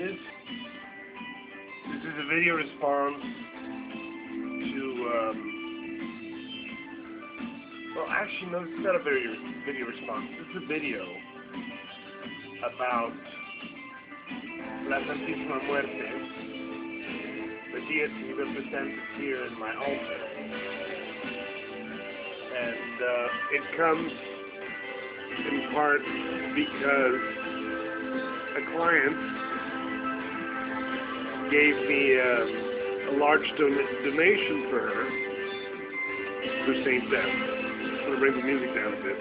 this is a video response to, well, actually, no, it's not a video response. It's a video about la Santa Muerte, the deity represented here in my altar. And it comes in part because a client gave me a large donation for her for St. Death. I'm going to bring the music down a bit.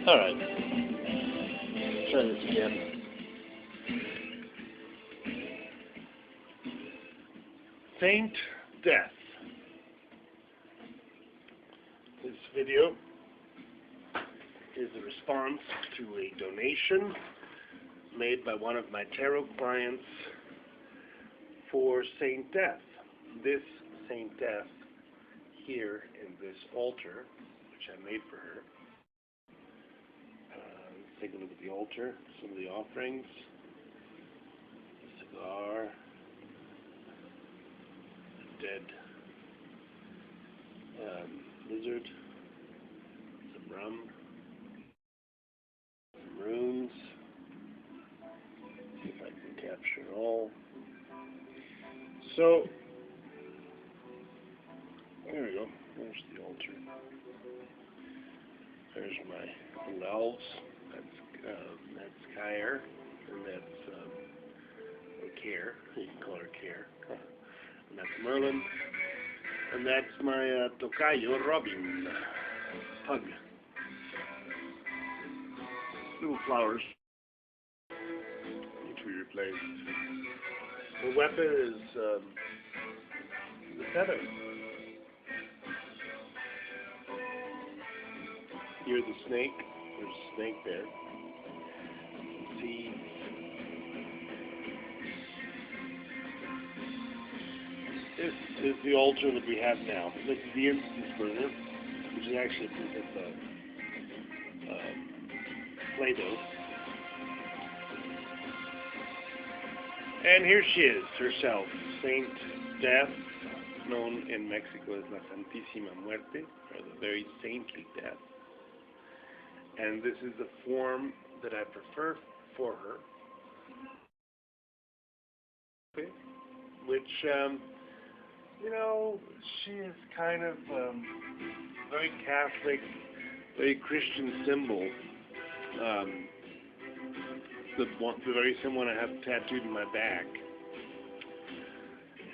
All right. Try this again. Saint Death. This video is a response to a donation made by one of my tarot clients for Saint Death. This Saint Death here in this altar, which I made for her. Let's take a look at the altar, some of the offerings, a cigar, a dead lizard, some rum, some runes. See if I can capture it all. So, there we go. There's the altar. There's my little elves. That's Kair, and that's Care. You can call her Care. And that's Merlin, and that's my tocayo Robin, pug. Little flowers need to be replaced. The weapon is the feather. Here's the snake. There's a snake there. See, this is the altar that we have now. This is the incense burner, which is actually a piece of Play-Doh. And here she is, herself, Saint Death, known in Mexico as la Santísima Muerte, or the very saintly death. And this is the form that I prefer for her, which, you know, she is kind of very Catholic, very Christian symbol. The very same one I have tattooed in my back.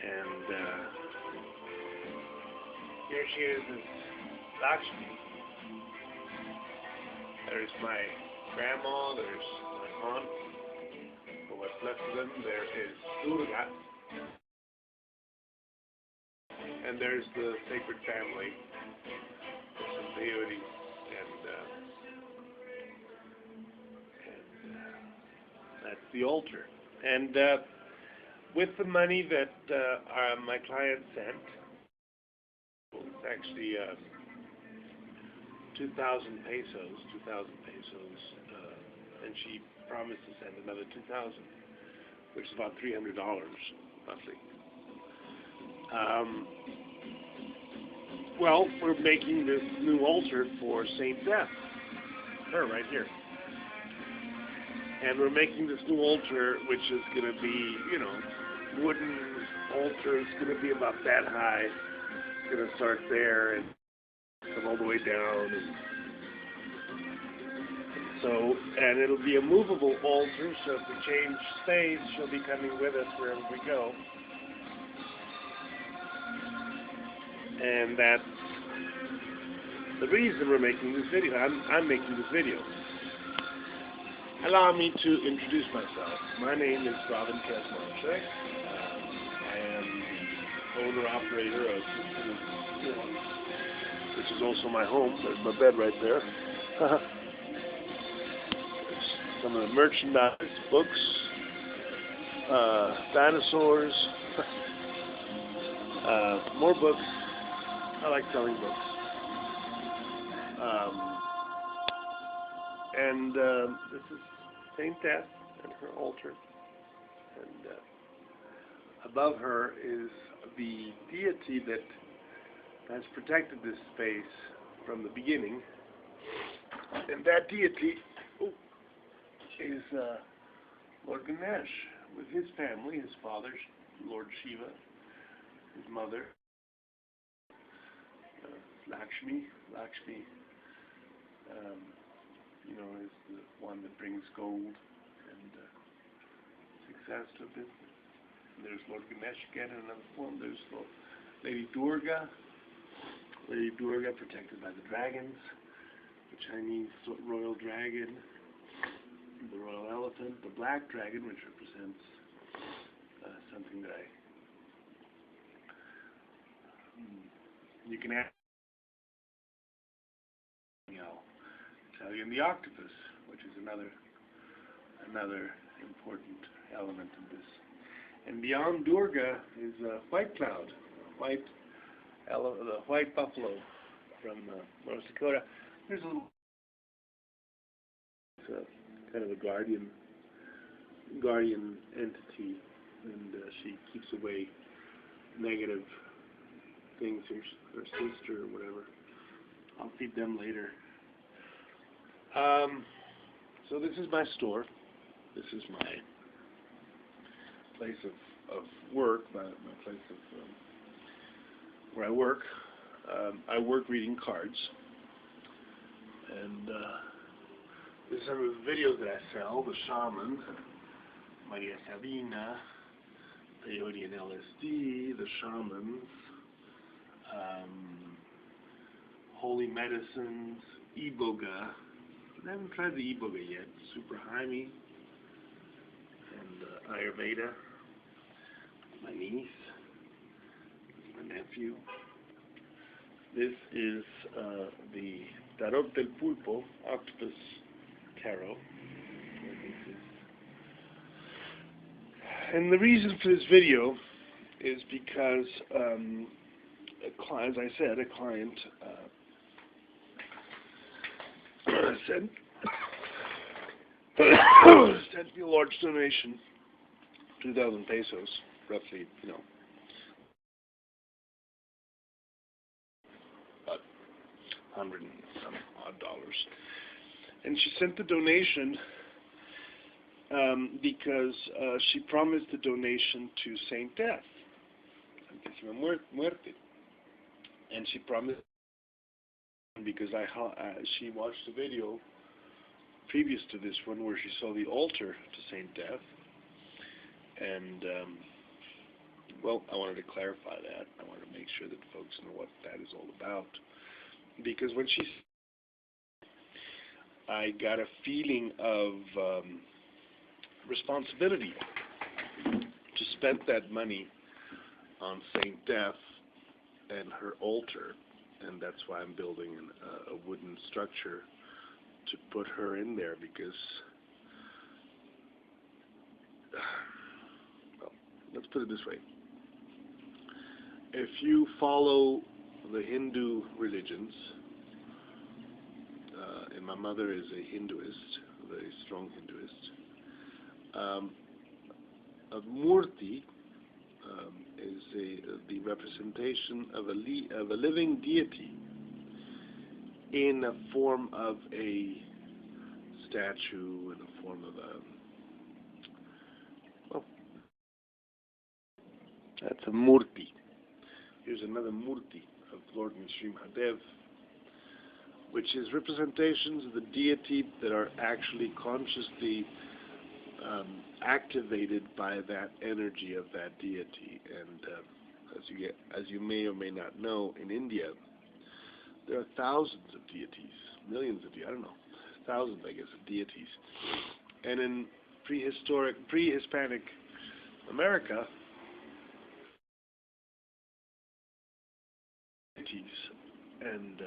And here she is, as Lakshmi. There's my grandma, there's my aunt, for what's left of them. There is Durga, and there's the sacred family, some deities, and that's the altar. And with the money that my client sent, it's actually 2,000 pesos, and she promised to send another 2,000, which is about $300, roughly. Well, we're making this new altar for Saint Death, her right here. And we're making this new altar, which is going to be, you know, wooden altar. It's going to be about that high. It's going to start there and come all the way down. And it'll be a movable altar, so if we change space, she'll be coming with us wherever we go. And that's the reason we're making this video. I'm making this video. Allow me to introduce myself. My name is Robin Kesmarchek. I am the owner-operator of this, which is also my home. There's my bed right there. some of the merchandise, books, dinosaurs, more books. I like selling books. And this is Saint Death and her altar. And above her is the deity that has protected this space from the beginning. And that deity is Lord Ganesh, with his family, his father, Lord Shiva, his mother, Lakshmi, is the one that brings gold and success to business. And there's Lord Ganesh again in another form. There's Lady Durga, protected by the dragons, the Chinese royal dragon, the royal elephant, the black dragon, which represents something that you can ask. Italian, the octopus, which is another important element in this. And beyond Durga is White Cloud, the white buffalo from North Dakota. There's kind of a guardian entity, and she keeps away negative things. Her sister or whatever. I'll feed them later. So this is my store. This is my place of work, my place of where I work. I work reading cards, and this is some of the videos that I sell. The Shaman, Maria Sabina, Peyote and LSD, the Shamans, Holy Medicines, Iboga. I haven't tried the Iboga yet. Super Jaime and Ayurveda. My niece, my nephew. This is the Tarot del Pulpo Octopus Tarot. And the reason for this video is because, as I said, a client sent me a large donation, 2,000 pesos, roughly, about $100 and some odd dollars. And she sent the donation because she promised the donation to Saint Death, Santa Muerte, and she promised because she watched a video previous to this one where she saw the altar to Saint Death, and I wanted to clarify that. I wanted to make sure that folks know what that is all about, because when I got a feeling of responsibility to spend that money on Saint Death and her altar, and that's why I'm building a wooden structure to put her in there, because, let's put it this way. If you follow the Hindu religions, and my mother is a Hinduist, a very strong Hinduist, a murti is the representation of a living deity in a form of a statue, in a form of that's a murti. Here's another murti of Lord Nrsimhadev, which is representations of the deity that are actually consciously activated by that energy of that deity. And as you may or may not know, in India there are thousands of deities, millions of deities, I don't know, thousands, I guess, of deities. And in pre-Hispanic America, deities, and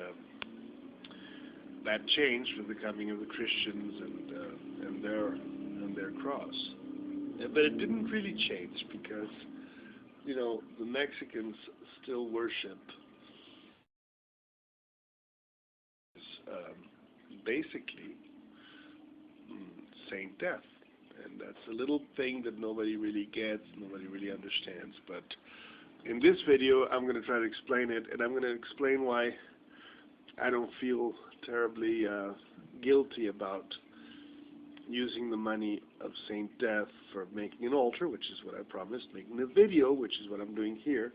that changed with the coming of the Christians and their cross. But it didn't really change because, you know, the Mexicans still worship basically Saint Death. And that's a little thing that nobody really gets, nobody really understands. But in this video, I'm going to try to explain it, and I'm going to explain why I don't feel terribly guilty about using the money of Saint Death for making an altar, which is what I promised, making a video, which is what I'm doing here,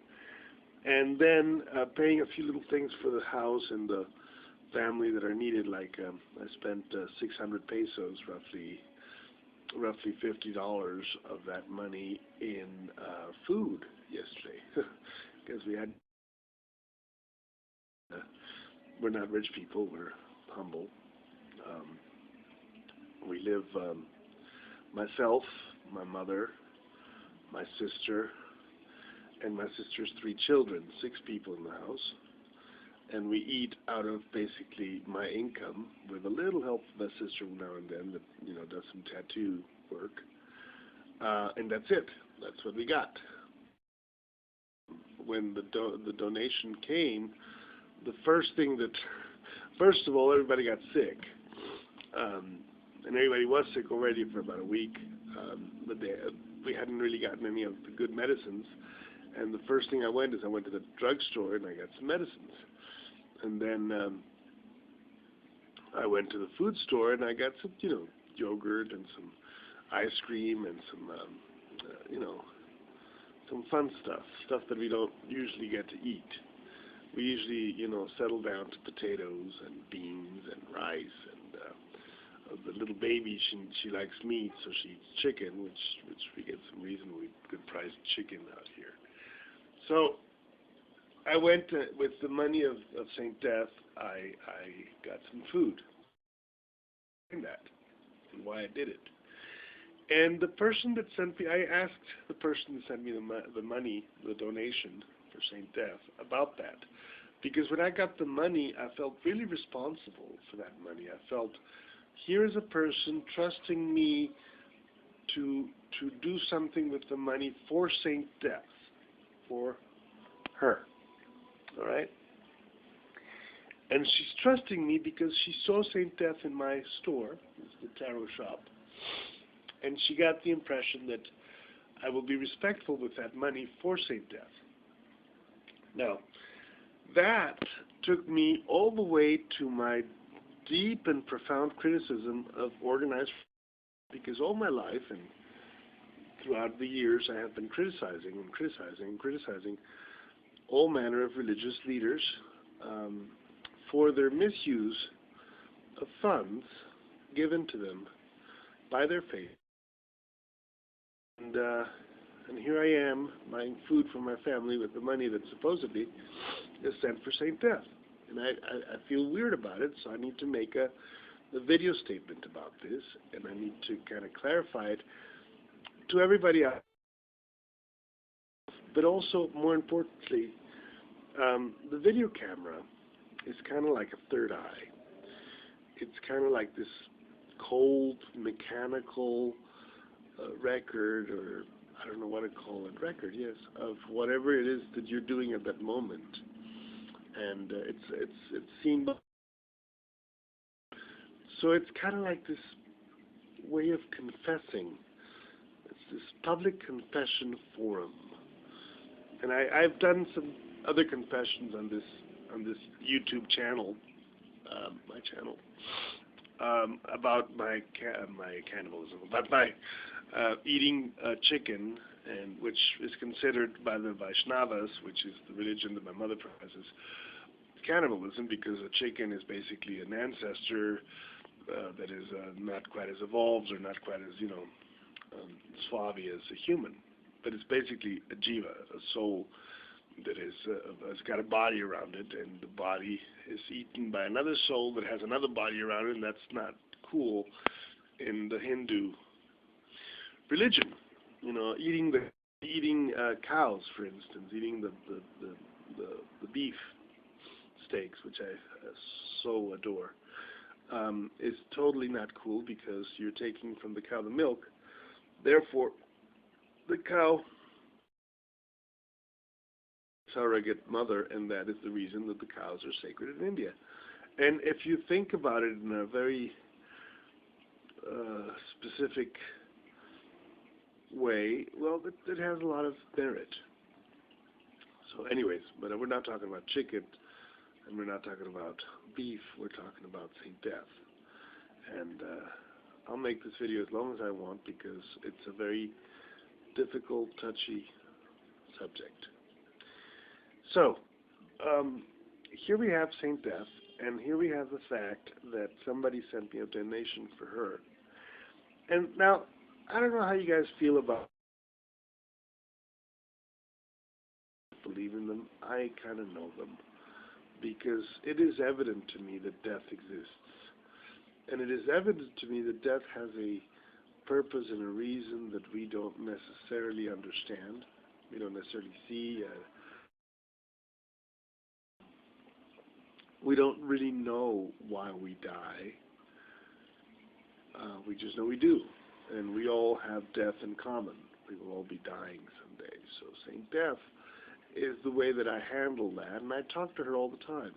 and then paying a few little things for the house and the family that are needed. Like I spent 600 pesos, roughly $50 of that money in food yesterday, because we had. We're not rich people. We're humble. We live, myself, my mother, my sister, and my sister's 3 children, 6 people in the house. And we eat out of basically my income with a little help from my sister now and then that, you know, does some tattoo work. And that's it. That's what we got. When the donation came, the first of all, everybody got sick. And everybody was sick already for about a week. But we hadn't really gotten any of the good medicines. And the first thing I went to the drugstore and I got some medicines. And then I went to the food store and I got some, you know, yogurt and some ice cream and some, you know, some fun stuff that we don't usually get to eat. We usually, you know, settle down to potatoes and beans and rice. And the little baby, she likes meat, so she eats chicken, which we get some reasonably good priced chicken out here. So I went with the money of Saint Death. I got some food. And that, and why I did it. And the person that sent me, I asked the person that sent me the money, the donation for Saint Death, about that, because when I got the money, I felt really responsible for that money. I felt, here is a person trusting me to do something with the money for Saint Death, for her. All right? And she's trusting me because she saw Saint Death in my store, it's the tarot shop, and she got the impression that I will be respectful with that money for Saint Death. Now, that took me all the way to my deep and profound criticism of organized, because all my life and throughout the years I have been criticizing all manner of religious leaders for their misuse of funds given to them by their faith. And here I am buying food for my family with the money that supposedly is sent for Saint Death. And I feel weird about it, so I need to make a video statement about this, and I need to kind of clarify it to everybody else. But also, more importantly, the video camera is kind of like a third eye. It's kind of like this cold, mechanical record, or I don't know what to call it, record, yes, of whatever it is that you're doing at that moment. And it's seen. So it's kind of like this way of confessing. It's this public confession forum. And I've done some other confessions on this YouTube channel, my channel, about my cannibalism, about my eating chicken, and which is considered by the Vaishnavas, which is the religion that my mother professes, cannibalism, because a chicken is basically an ancestor that is not quite as evolved or not quite as, you know, suave as a human, but it's basically a jiva, a soul that is has got a body around it, and the body is eaten by another soul that has another body around it, and that's not cool in the Hindu religion. You know, eating cows, for instance, eating the beef steaks, which I so adore. is totally not cool because you're taking from the cow the milk. Therefore, the cow is a surrogate mother, and that is the reason that the cows are sacred in India. And if you think about it in a very specific way, well, it has a lot of merit. So anyways, but we're not talking about chicken, and we're not talking about beef, we're talking about St. Death. And I'll make this video as long as I want because it's a very difficult, touchy subject. So, here we have St. Death, and here we have the fact that somebody sent me a donation for her. And now, I don't know how you guys feel about believe in them. I kind of know them because it is evident to me that death exists. And it is evident to me that death has a purpose and a reason that we don't necessarily understand. We don't necessarily see. We don't really know why we die. We just know we do. And we all have death in common. We will all be dying someday. So St. Death is the way that I handle that, and I talk to her all the time.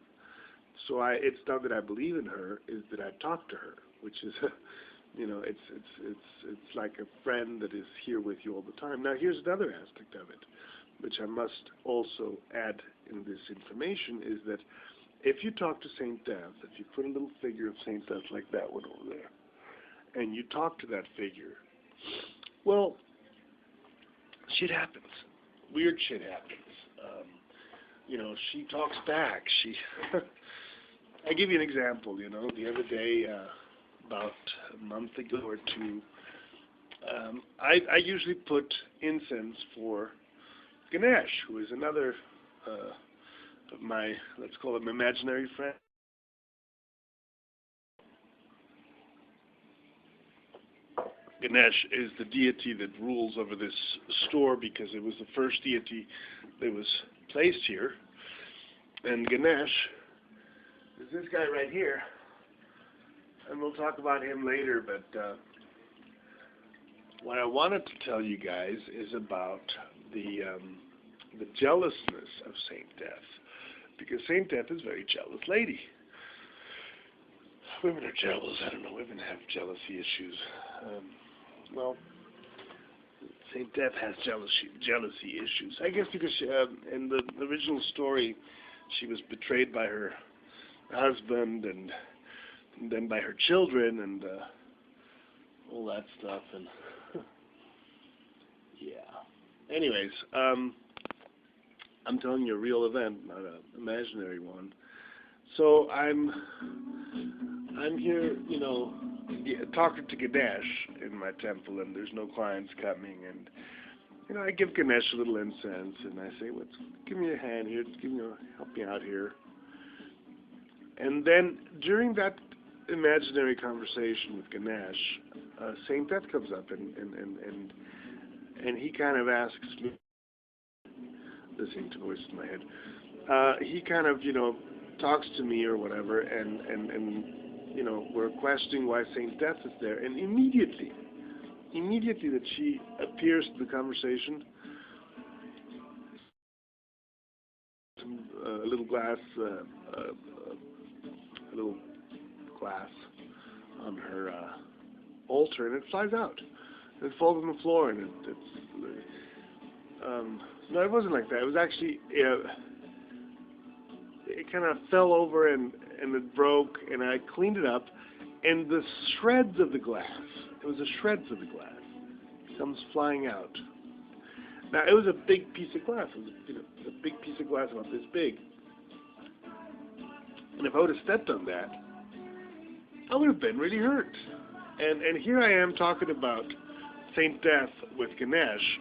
So it's not that I believe in her, it's that I talk to her, which is, it's like a friend that is here with you all the time. Now here's another aspect of it, which I must also add in this information, is that if you talk to St. Death, if you put a little figure of St. Death like that one over there, and you talk to that figure, well, shit happens. Weird shit happens. She talks back. I give you an example, the other day, about a month ago or two, I usually put incense for Ganesh, who is another of my, let's call him imaginary friend. Ganesh is the deity that rules over this store because it was the first deity that was placed here. And Ganesh is this guy right here. And we'll talk about him later, but what I wanted to tell you guys is about the jealousness of St. Death. Because St. Death is a very jealous lady. Women are jealous. I don't know. Women have jealousy issues. Well, St. Death has jealousy issues. I guess because in the original story, she was betrayed by her husband and then by her children and all that stuff. And yeah. Anyways, I'm telling you a real event, not an imaginary one. So I'm here, talking to Ganesh in my temple, and there's no clients coming, and I give Ganesh a little incense, and I say, give me a hand here, help me out here. And then during that imaginary conversation with Ganesh, Saint Death comes up, and he kind of asks me, listening to voices in my head, he kind of, talks to me or whatever, and we're questioning why St. Death is there, and immediately that she appears to the conversation, a little glass on her altar, and it flies out, and it falls on the floor, and no, it wasn't like that. It was actually it kind of fell over and it broke, and I cleaned it up, and the shreds of the glass, comes flying out. Now, it was a big piece of glass. It was a big piece of glass about this big. And if I would have stepped on that, I would have been really hurt. And here I am talking about St. Death with Ganesh,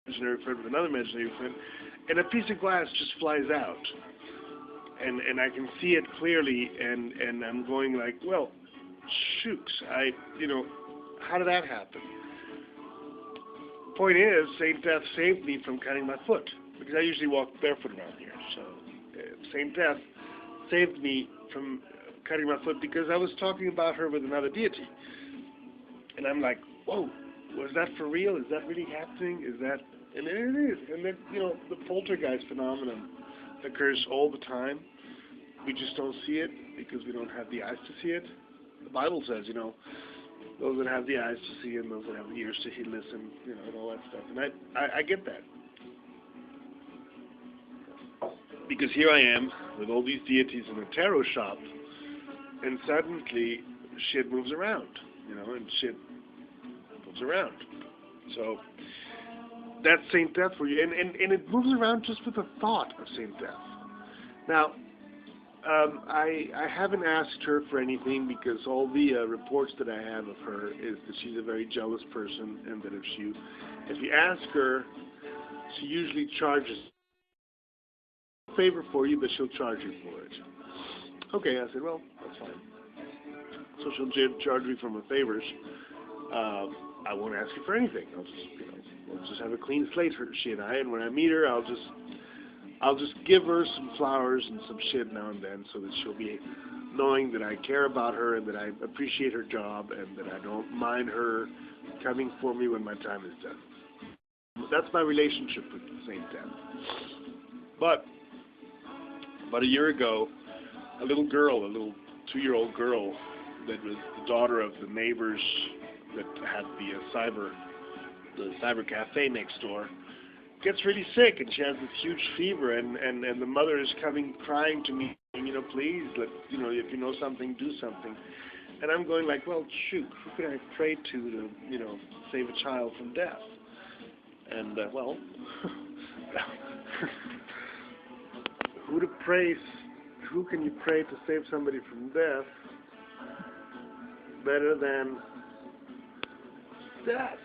imaginary friend with another imaginary friend, and a piece of glass just flies out, and I can see it clearly, and I'm going like, well, shooks, how did that happen? Point is, St. Death saved me from cutting my foot, because I usually walk barefoot around here, so St. Death saved me from cutting my foot because I was talking about her with another deity. And I'm like, whoa, was that for real? Is that really happening? Is that... And it is. And then, the poltergeist phenomenon occurs all the time. We just don't see it because we don't have the eyes to see it. The Bible says, those that have the eyes to see and those that have the ears to listen, and all that stuff. And I get that. Because here I am with all these deities in a tarot shop, and suddenly shit moves around, and shit moves around. So that's Saint Death for you. And it moves around just with the thought of Saint Death. Now, I haven't asked her for anything because all the reports that I have of her is that she's a very jealous person, and that if you ask her, she usually charges a favor for you, but she'll charge you for it. Okay, I said, well, that's fine. So she'll charge me for my favors. I won't ask her for anything. I'll just, we'll just have a clean slate, she and I. And when I meet her, I'll just give her some flowers and some shit now and then, so that she'll be knowing that I care about her and that I appreciate her job and that I don't mind her coming for me when my time is done. That's my relationship with Saint Death. But about a year ago, a little 2-year-old girl that was the daughter of the neighbors that had the cyber cafe next door, gets really sick, and she has this huge fever, and the mother is coming crying to me, please, if you know something, do something. And I'm going like, well, shoot, who can I pray to save a child from death? And, well, who can you pray to save somebody from death better than death?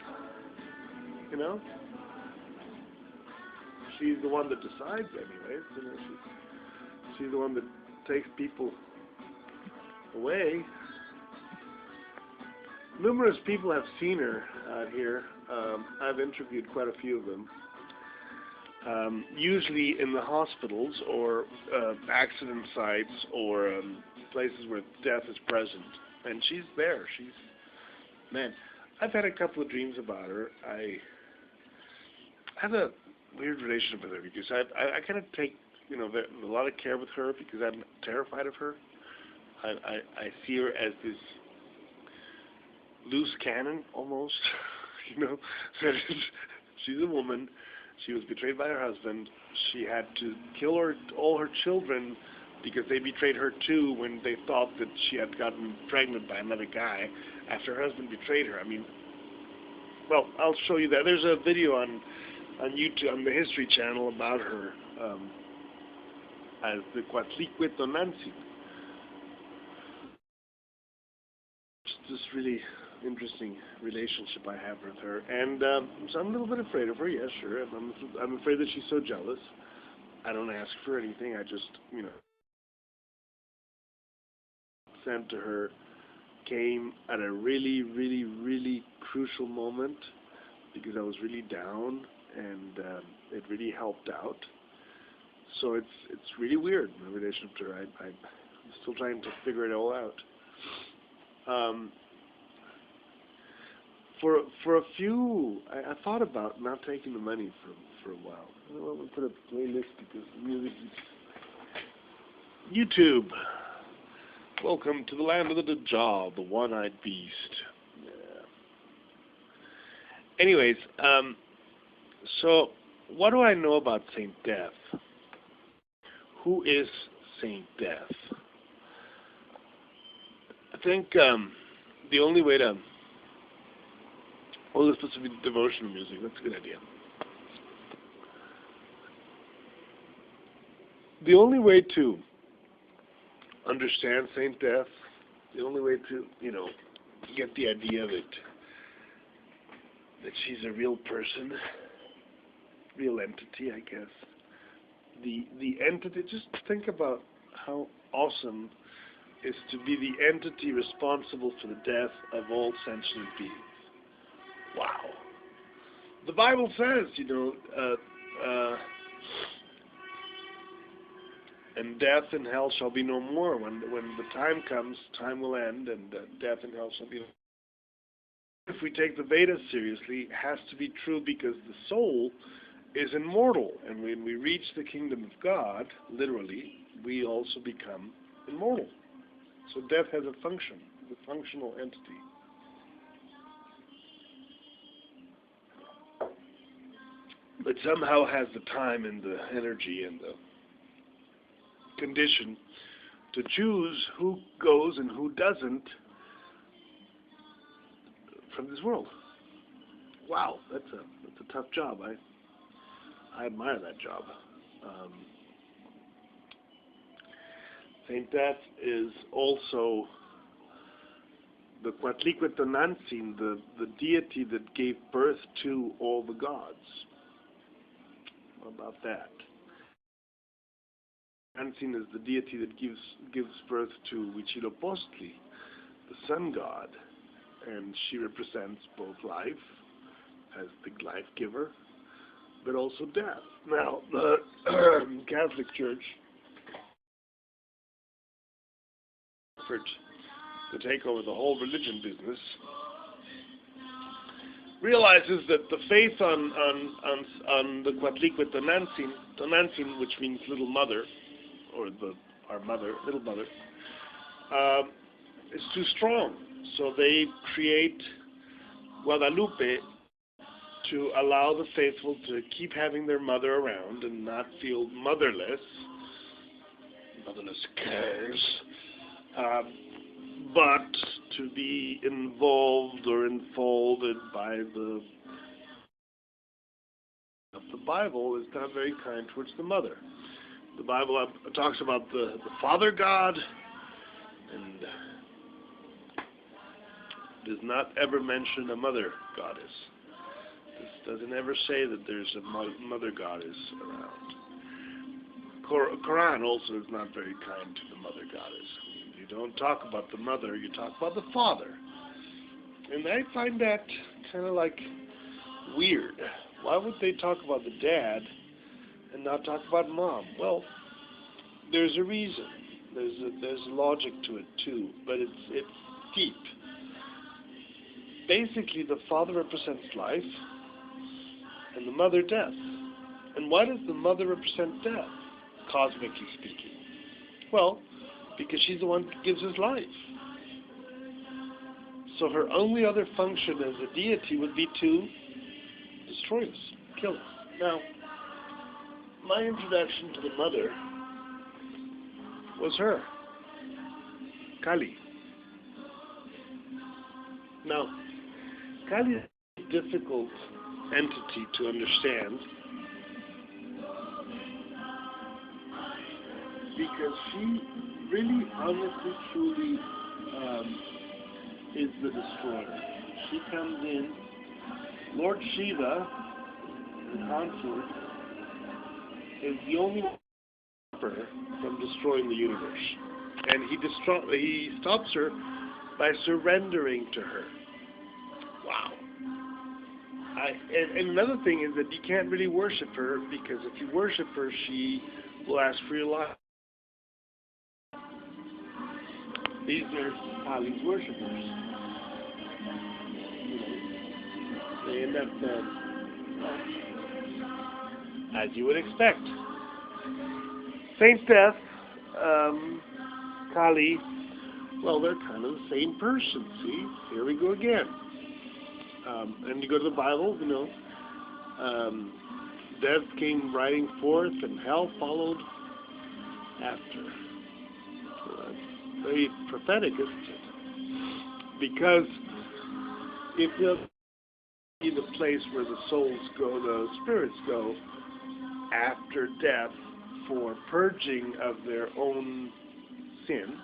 She's the one that decides anyways. She's the one that takes people away. Numerous people have seen her out here. I've interviewed quite a few of them. Usually in the hospitals or accident sites or places where death is present. And she's there. Man, I've had a couple of dreams about her. I have a weird relationship with her because I kind of take a lot of care with her because I'm terrified of her. I see her as this loose cannon almost, She's a woman. She was betrayed by her husband. She had to kill all her children because they betrayed her too when they thought that she had gotten pregnant by another guy after her husband betrayed her. Well, I'll show you that. There's a video on YouTube, on the History Channel, about her as the Quatliquito Nancy. It's this really interesting relationship I have with her, and so I'm a little bit afraid of her. Yeah, sure. I'm afraid that she's so jealous. I don't ask for anything. I just, sent to her came at a really, really, really crucial moment because I was really down, and it really helped out. So it's really weird, my relationship to her. I'm still trying to figure it all out. For a few, I thought about not taking the money for a while. I don't want to put a playlist because the music is... YouTube. Welcome to the land of the Dajjal, the one-eyed beast. Yeah. Anyways, so what do I know about Saint Death? Who is Saint Death? I think the only way to... Oh, this is supposed to be devotional music. That's a good idea. The only way to understand Saint Death, the only way to, get the idea that she's a real person, real entity, I guess. The entity, just think about how awesome it is to be the entity responsible for the death of all sentient beings. Wow. The Bible says, And death and hell shall be no more. When the time comes, time will end, and death and hell shall be no more. If we take the Vedas seriously, it has to be true because the soul is immortal. And when we reach the kingdom of God, literally, we also become immortal. So death has a function, a functional entity. But somehow has the time and the energy and the condition to choose who goes and who doesn't from this world. Wow, that's a tough job. I admire that job. Saint Death is also the Quatliquetonantzin, the deity that gave birth to all the gods. What about that? Antzin is the deity that gives birth to Huitzilopochtli, the sun god, and she represents both life as the life giver, but also death. Now, the Catholic Church effort to take over the whole religion business realizes that the faith on the Quatliquetonantzin, which means little mother, or our mother, little mother, is too strong. So they create Guadalupe to allow the faithful to keep having their mother around and not feel motherless cares, but to be involved or enfolded by the Bible is not very kind towards the mother. The Bible talks about the Father God and does not ever mention a mother goddess. This doesn't ever say that there's a mother goddess around. Quran also is not very kind to the mother goddess. You don't talk about the mother, you talk about the father. And I find that kind of like weird. Why would they talk about the dad and not talk about mom? Well, there's a reason. There's logic to it too, but it's deep. Basically, the father represents life, and the mother death. And why does the mother represent death, cosmically speaking? Well, because she's the one that gives us life. So her only other function as a deity would be to destroy us, kill us. Now, my introduction to the mother was her, Kali. Now, Kali is a difficult entity to understand because she really, honestly, truly is the destroyer. She comes in, Lord Shiva, the consort, is the only one from destroying the universe. And he stops her by surrendering to her. Wow. And another thing is that you can't really worship her, because if you worship her, she will ask for your life. These are Kali's worshippers. They end up, as you would expect. Saint Death, Kali, well, they're kind of the same person, see? Here we go again. And you go to the Bible, death came riding forth and hell followed after. So that's very prophetic, isn't it? Because if you see the place where the souls go, the spirits go, after death for purging of their own sin,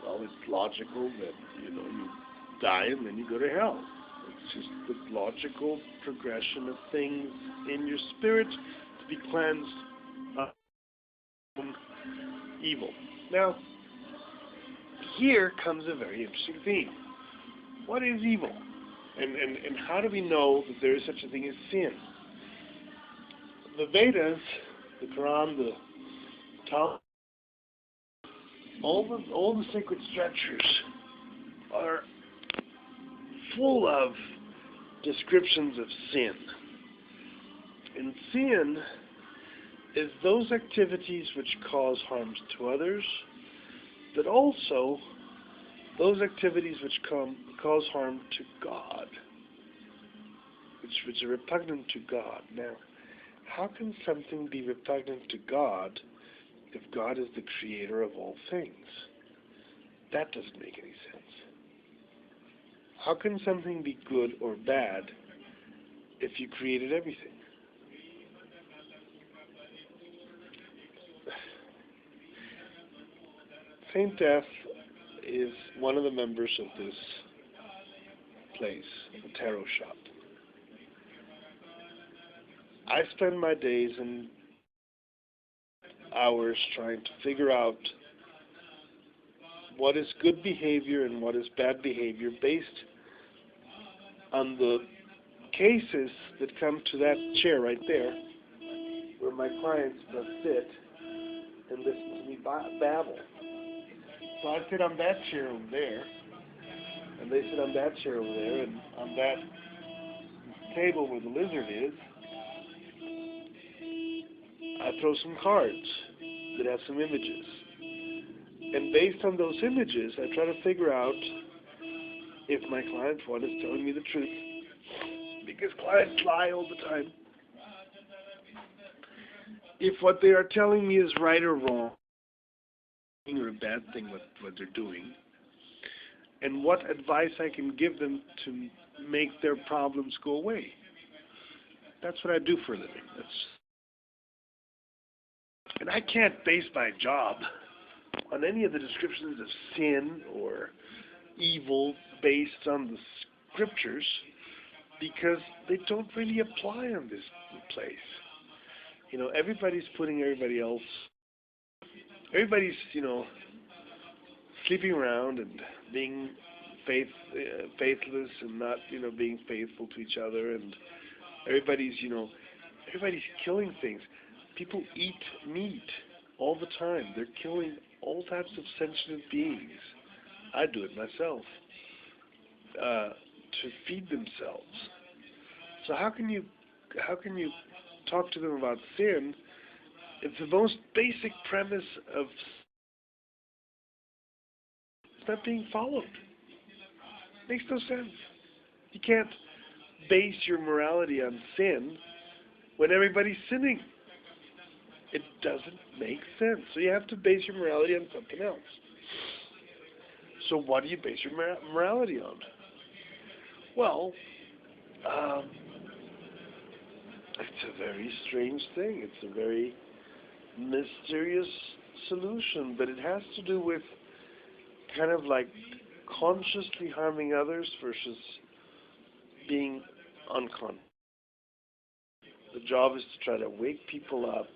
well, it's logical that, you die and then you go to hell. It's just the logical progression of things in your spirit to be cleansed of evil. Now, here comes a very interesting theme. What is evil? And how do we know that there is such a thing as sin? The Vedas, the Quran, the All the sacred structures are full of descriptions of sin. And sin is those activities which cause harms to others, but also those activities which cause harm to God, which are repugnant to God. Now, how can something be repugnant to God if God is the creator of all things? That doesn't make any sense. How can something be good or bad if you created everything? Saint Death is one of the members of this place, the tarot shop. I spend my days and hours trying to figure out what is good behavior and what is bad behavior based on the cases that come to that chair right there, where my clients must sit and listen to me babble. So I sit on that chair over there, and they sit on that chair over there, and on that table where the lizard is, I throw some cards that have some images. And based on those images, I try to figure out if my client one is telling me the truth. Because clients lie all the time. If what they are telling me is right or wrong, or a bad thing what they're doing, and what advice I can give them to make their problems go away. That's what I do for a living. And I can't base my job on any of the descriptions of sin or evil based on the scriptures, because they don't really apply on this place. You know, everybody's putting everybody else, everybody's, sleeping around and being faithless and not, being faithful to each other, and everybody's killing things. People eat meat all the time. They're killing all types of sentient beings. I do it myself, to feed themselves. So how can you talk to them about sin if the most basic premise of it's not being followed? Makes no sense. You can't base your morality on sin when everybody's sinning. It doesn't make sense. So you have to base your morality on something else. So what do you base your morality on? Well, it's a very strange thing. It's a very mysterious solution, but it has to do with kind of like consciously harming others versus being unconscious. The job is to try to wake people up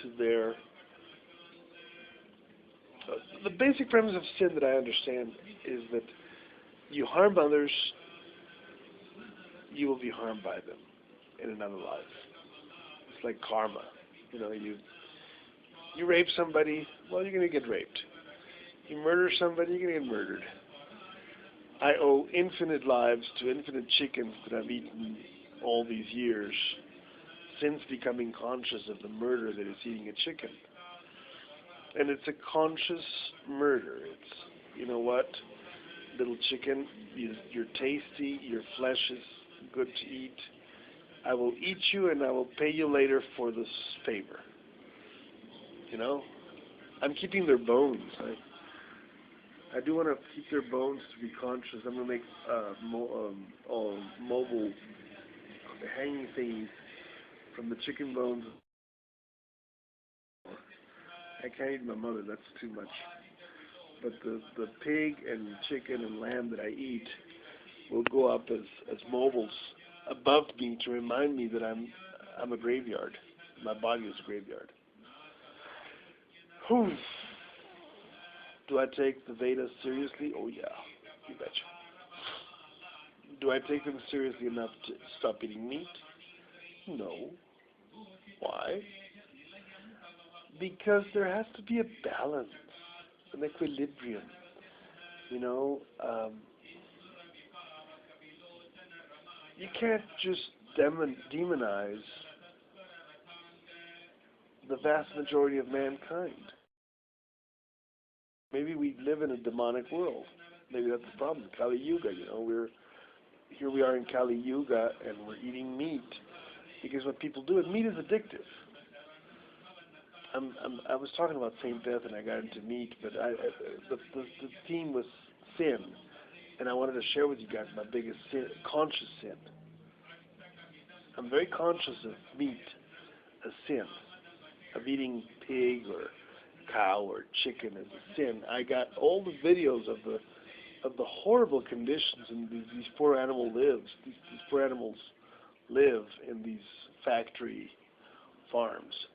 to their... the basic premise of sin that I understand is that you harm others, you will be harmed by them in another life. It's like karma. You rape somebody, well, you're going to get raped. You murder somebody, you're going to get murdered. I owe infinite lives to infinite chickens that I've eaten all these years since becoming conscious of the murder that is eating a chicken. And it's a conscious murder. It's, you know what, little chicken, you're tasty, your flesh is good to eat. I will eat you and I will pay you later for this favor. I'm keeping their bones. I do want to keep their bones to be conscious. I'm going to make mobile hanging things from the chicken bones. I can't eat my mother, that's too much. But the pig and chicken and lamb that I eat will go up as mobiles above me to remind me that I'm a graveyard. My body is a graveyard. Whew. Do I take the Vedas seriously? Oh yeah, you betcha. Do I take them seriously enough to stop eating meat? No. Why? Because there has to be a balance, an equilibrium. You know, you can't just demonize the vast majority of mankind. Maybe we live in a demonic world. Maybe that's the problem. Kali Yuga, you know, here we are in Kali Yuga and we're eating meat because what people do, and meat is addictive. I was talking about Saint Death and I got into meat, but the theme was sin, and I wanted to share with you guys my biggest sin, conscious sin. I'm very conscious of meat as sin, of eating pig or cow or chicken as a sin. I got all the videos of the horrible conditions in these poor animal lives. These poor animals live in these factory farms.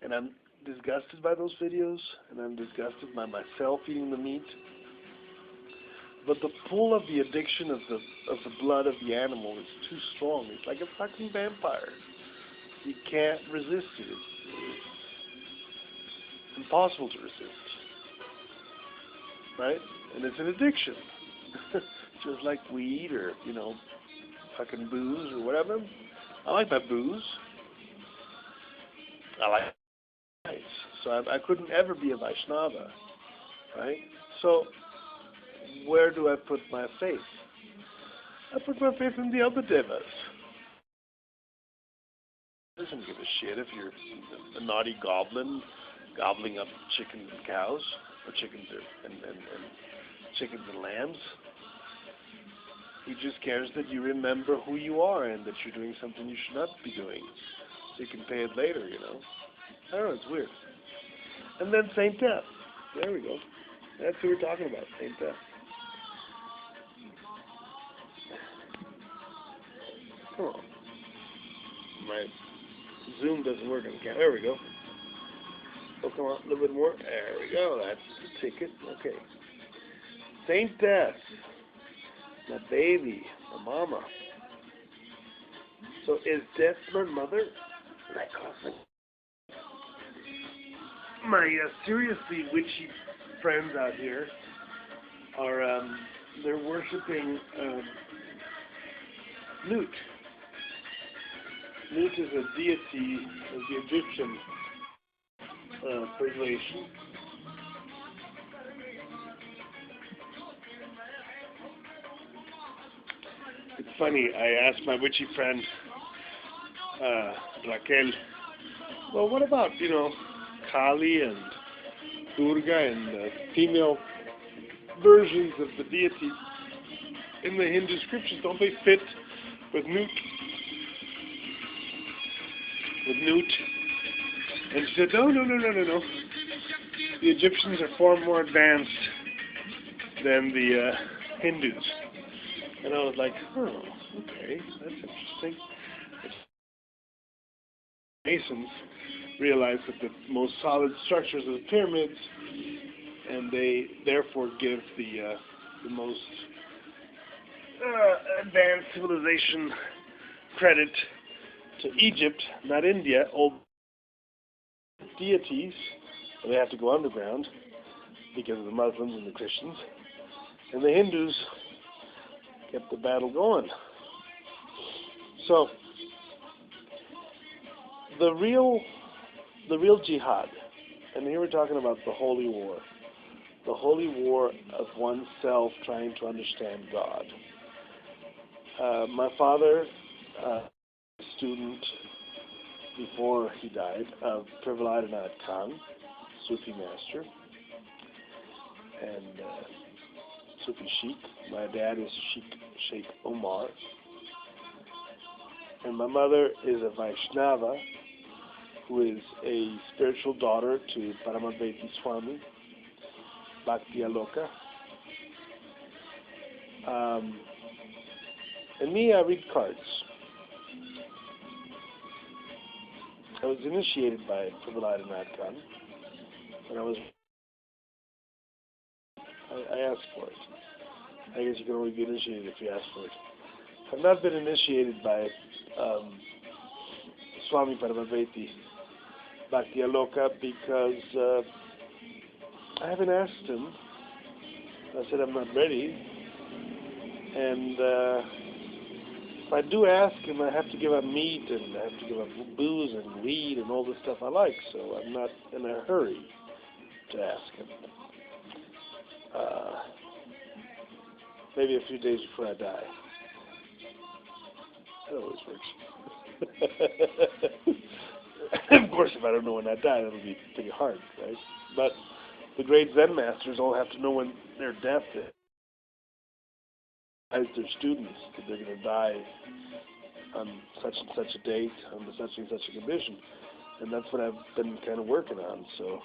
And I'm disgusted by those videos, and I'm disgusted by myself eating the meat. But the pull of the addiction of the blood of the animal is too strong. It's like a fucking vampire. You can't resist it. It's impossible to resist. Right? And it's an addiction. Just like weed or, you know, fucking booze or whatever. I like my booze. I like it. So I couldn't ever be a Vaishnava. Right? So where do I put my faith? I put my faith in the other devas. Doesn't give a shit if you're a naughty goblin gobbling up chickens and cows, or chickens and chickens and lambs. He just cares that you remember who you are and that you're doing something you should not be doing, so you can pay it later, you know. I don't know, it's weird. And then Saint Death. There we go. That's who we're talking about, Saint Death. Come on. My Zoom doesn't work on the camera. There we go. Oh, come on, a little bit more. There we go. That's the ticket. Okay. Saint Death. My baby. My mama. So is Death my mother? My seriously witchy friends out here are, they're worshiping Nut. Nut is a deity of the Egyptian relation. It's funny, I asked my witchy friend, Raquel, well, what about, you know, Kali and Durga and female versions of the deity in the Hindu scriptures? Don't they fit with Nut? With Nut? And she said, no. The Egyptians are far more advanced than the Hindus. And I was like, oh, okay, that's interesting. Masons realized that the most solid structures are the pyramids, and they therefore give the most advanced civilization credit to Egypt, not India. Old deities, they have to go underground because of the Muslims and the Christians, and the Hindus kept the battle going. So the real jihad, and here we're talking about the holy war of oneself trying to understand God. My father, student before he died of Prevaladath Khan, Sufi master, and Sufi Sheikh. My dad is Sheikh Omar, and my mother is a Vaishnava, who is a spiritual daughter to Paramabheti Swami, Bhakti Aloka. And me, I read cards. I was initiated by Prevaladath Khan, and I asked for it. I guess you can only be initiated if you ask for it. I've not been initiated by Swami Paramabheti Bhakti Aloka, because I haven't asked him. I said I'm not ready. And if I do ask him, I have to give up meat, and I have to give up booze and weed and all the stuff I like, so I'm not in a hurry to ask him. Maybe a few days before I die. That always works. Of course, if I don't know when I die, that'll be pretty hard, right? But the great Zen masters all have to know when their death is. As their students, that they're going to die on such and such a date, under such and such a condition. And that's what I've been kind of working on. So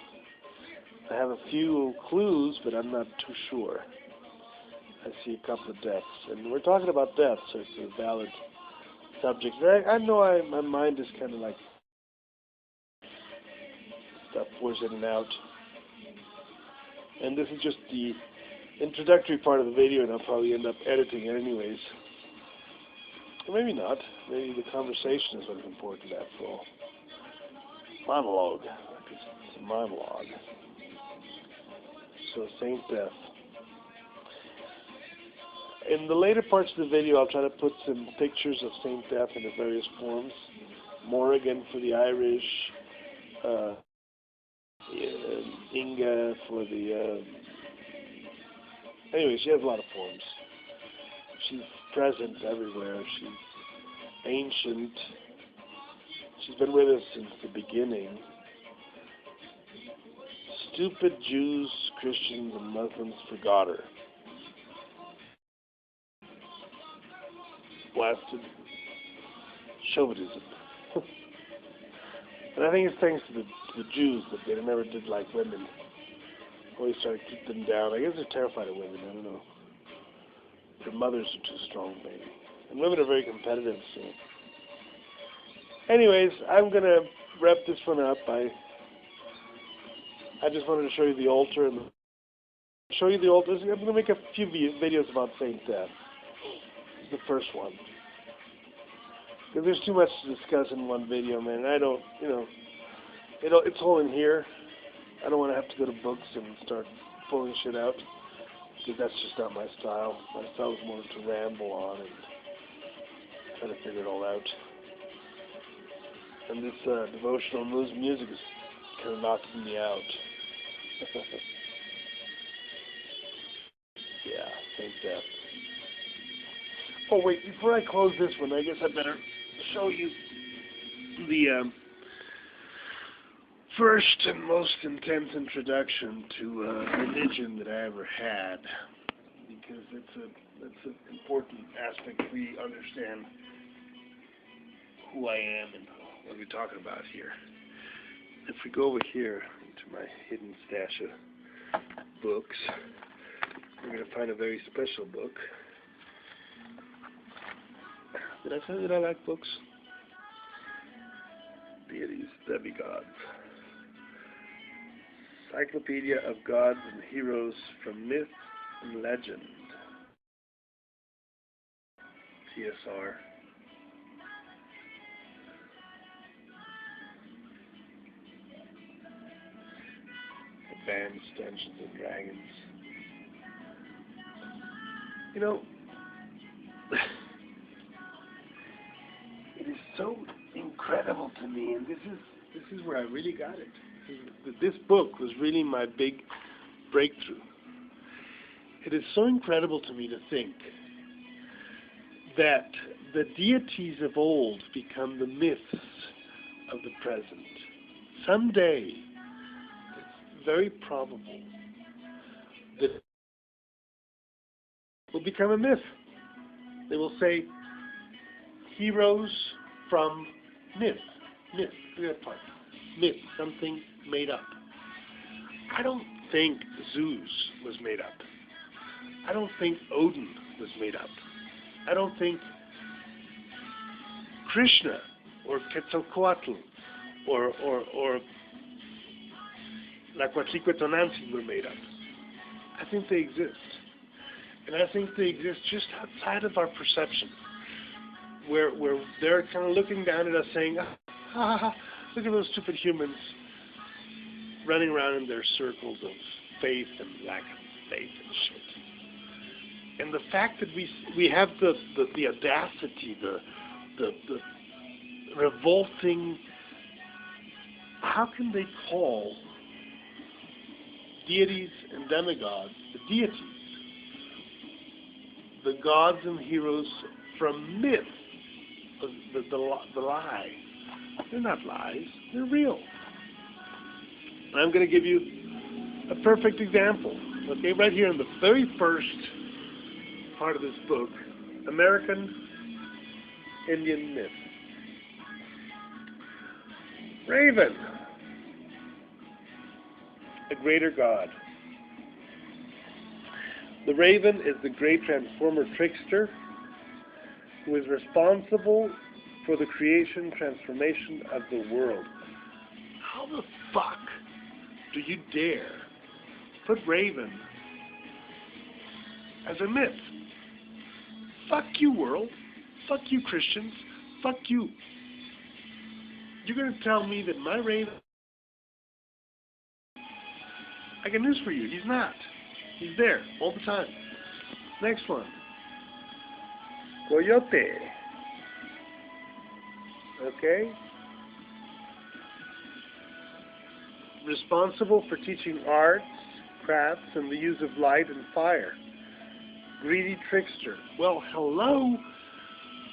I have a few clues, but I'm not too sure. I see a couple of deaths. And we're talking about death, so it's a valid subject. I know my mind is kind of like stuff pours in and out. And this is just the introductory part of the video, and I'll probably end up editing it anyways. Or maybe not. Maybe the conversation is what's important after all. Monologue. It's a monologue. So, Saint Death. In the later parts of the video, I'll try to put some pictures of Saint Death in the various forms. Morrigan for the Irish, Inga for the... Anyway, she has a lot of forms. She's present everywhere. She's ancient. She's been with us since the beginning. Stupid Jews, Christians, and Muslims forgot her. Blasted chauvinism. And I think it's thanks to the Jews that they never did like women. Always try to keep them down. I guess they're terrified of women. I don't know. Their mothers are too strong, maybe. And women are very competitive, so... Anyways, I'm going to wrap this one up. I just wanted to show you the altar. And show you the altar. I'm going to make a few videos about Saint Death. This is the first one. Because there's too much to discuss in one video, man. And I don't, it's all in here. I don't want to have to go to books and start pulling shit out, because that's just not my style. My style is more to ramble on and try to figure it all out. And this devotional music is kind of knocking me out. Yeah, Saint Death. Oh wait, before I close this one, I guess I better show you the first and most intense introduction to religion that I ever had, because that's an important aspect if we understand who I am and what we're talking about here. If we go over here into my hidden stash of books, we're going to find a very special book. Did I say that I like books? Deities, demigods. Encyclopedia of Gods and Heroes from Myth and Legend. TSR. Advanced Dungeons and Dragons. You know, it is so incredible to me, and this is where I really got it. This book was really my big breakthrough. It is so incredible to me to think that the deities of old become the myths of the present. Someday, it's very probable that will become a myth. They will say, heroes from myth. Myth, look at that part. Myth, something made up. I don't think Zeus was made up. I don't think Odin was made up. I don't think Krishna or Quetzalcoatl or La Quetzalcoatl were made up. I think they exist. And I think they exist just outside of our perception, where they're kind of looking down at us saying, Look at those stupid humans running around in their circles of faith and lack of faith and shit. And the fact that we have the audacity, the revolting, how can they call deities and demigods the deities? The gods and heroes from myth, the lie. They're not lies, they're real. And I'm going to give you a perfect example. Okay, right here in the very first part of this book, American Indian myth. Raven, a greater god. The raven is the great transformer trickster who is responsible for the creation, transformation of the world. How the fuck do you dare put Raven as a myth? Fuck you, world. Fuck you, Christians. Fuck you. You're going to tell me that my Raven... I got news for you. He's not. He's there all the time. Next one. Coyote. Okay? Responsible for teaching arts, crafts, and the use of light and fire. Greedy trickster. Well, hello?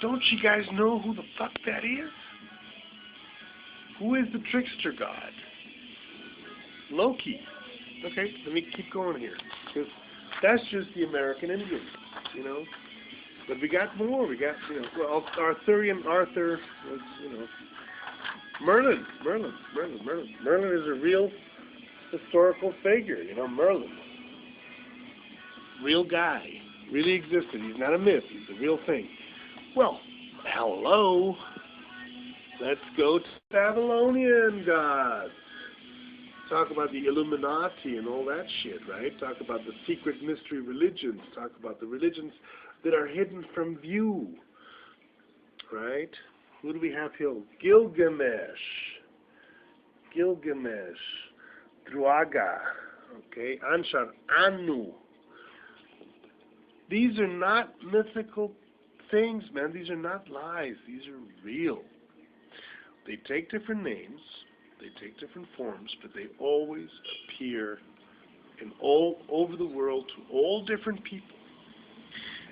Don't you guys know who the fuck that is? Who is the trickster god? Loki. Okay, let me keep going here, because that's just the American Indian, you know. But we got more. We got, you know, well, Arthurian Arthur was, you know, Merlin is a real historical figure, you know, Merlin. Real guy. Really existed. He's not a myth. He's a real thing. Well, hello. Let's go to Babylonian gods. Talk about the Illuminati and all that shit, right? Talk about the secret mystery religions. Talk about the religions that are hidden from view, right? Who do we have here? Gilgamesh, Druaga, okay? Anshar, Anu. These are not mythical things, man. These are not lies. These are real. They take different names. They take different forms, but they always appear in all over the world to all different people.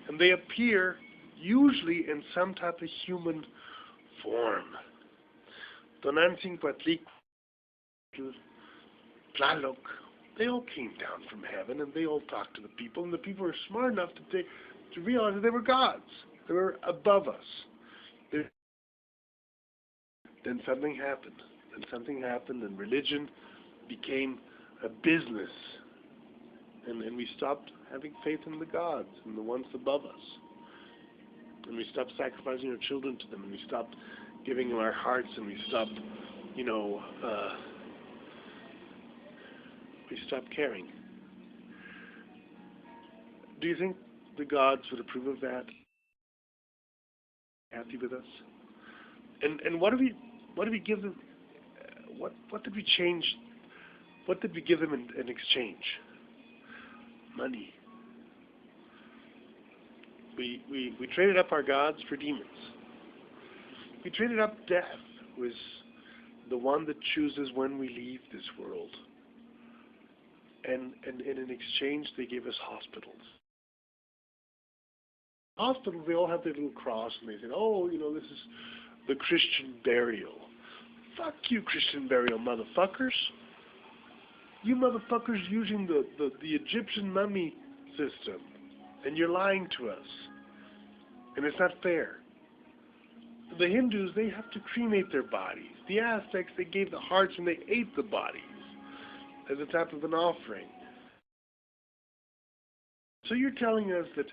And they appear usually in some type of human form. Tonantzin, Cuatlic, Tlaloc, they all came down from heaven and they all talked to the people, and the people were smart enough to realize that they were gods. They were above us. Then something happened. And religion became a business. And we stopped having faith in the gods and the ones above us. And we stopped sacrificing our children to them, and we stopped giving them our hearts, and we stopped, you know, we stopped caring. Do you think the gods would approve of that? Happy with us? And what do we give them? What did we change? What did we give them in exchange? Money. We traded up our gods for demons. We traded up death, who is the one that chooses when we leave this world. And in exchange, they gave us hospitals. Hospitals, they all have their little cross, and they said, oh, you know, this is the Christian burial. Fuck you, Christian burial, motherfuckers. You motherfuckers using the Egyptian mummy system, and you're lying to us. And it's not fair. The Hindus, they have to cremate their bodies. The Aztecs, they gave the hearts and they ate the bodies as a type of an offering. So you're telling us that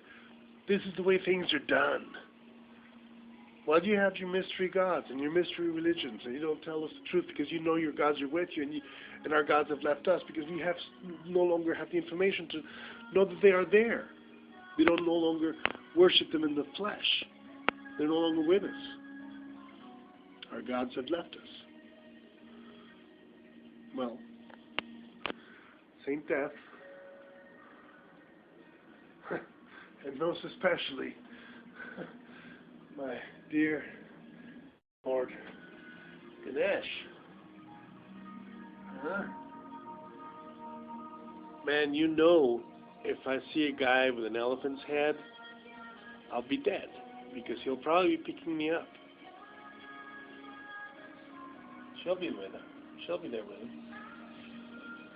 this is the way things are done. Why do you have your mystery gods and your mystery religions, and you don't tell us the truth because you know your gods are with you, and our gods have left us because we no longer have the information to know that they are there. We don't no longer worship them in the flesh. They're no longer with us. Our gods have left us. well, Saint Death, and most especially my dear Lord Ganesh. Man, you know, if I see a guy with an elephant's head, I'll be dead, because he'll probably be picking me up. She'll be with him. She'll be there with him.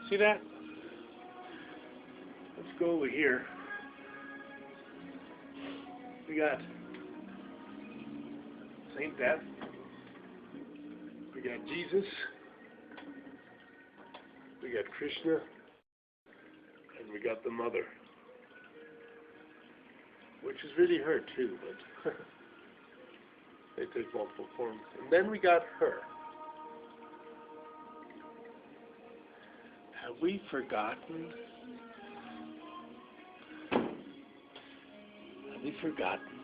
See that? Let's go over here. We got Saint Death. We got Jesus. We got Krishna. And we got the mother. Which is really her too, but they take multiple forms. And then we got her. Have we forgotten? Have we forgotten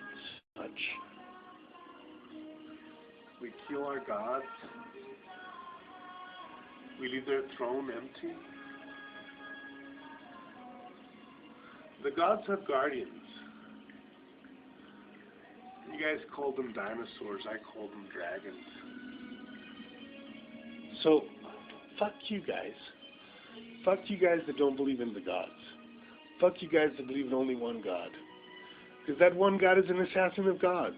much? We kill our gods. We leave their throne empty. The gods have guardians. You guys call them dinosaurs, I call them dragons. So, fuck you guys. Fuck you guys that don't believe in the gods. Fuck you guys that believe in only one God. Because that one God is an assassin of gods.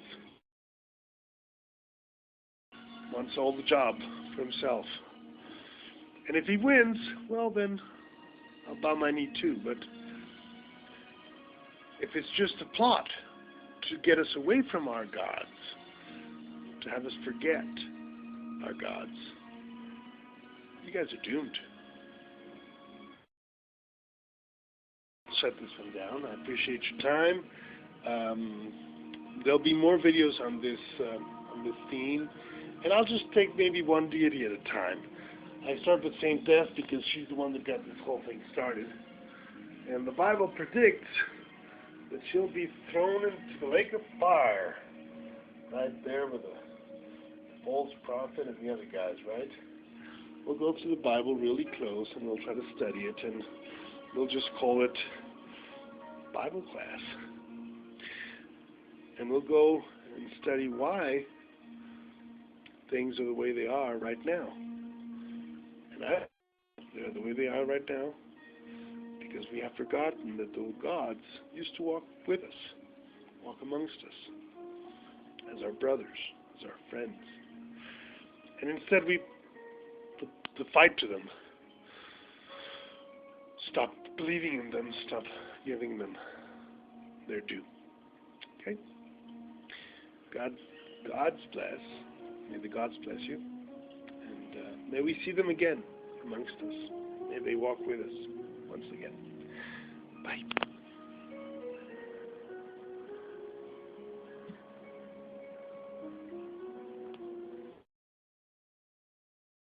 Wants all the job for himself. And if he wins, well then, I'll bow my knee too. But if it's just a plot to get us away from our gods, to have us forget our gods, you guys are doomed. Shut this one down. I appreciate your time. There'll be more videos on this theme, and I'll just take maybe one deity at a time. I start with Saint Death because she's the one that got this whole thing started, and the Bible predicts that she'll be thrown into the lake of fire, right there with the false prophet and the other guys, right? We'll go to the Bible really close, and we'll try to study it, and we'll just call it Bible class. And we'll go and study why things are the way they are right now. And they're the way they are right now because we have forgotten that the gods used to walk with us, walk amongst us, as our brothers, as our friends. And instead we put the fight to them. Stop believing in them, stop giving them their due. Okay? God's bless. May the gods bless you. And may we see them again amongst us. May they walk with us once again. Bye.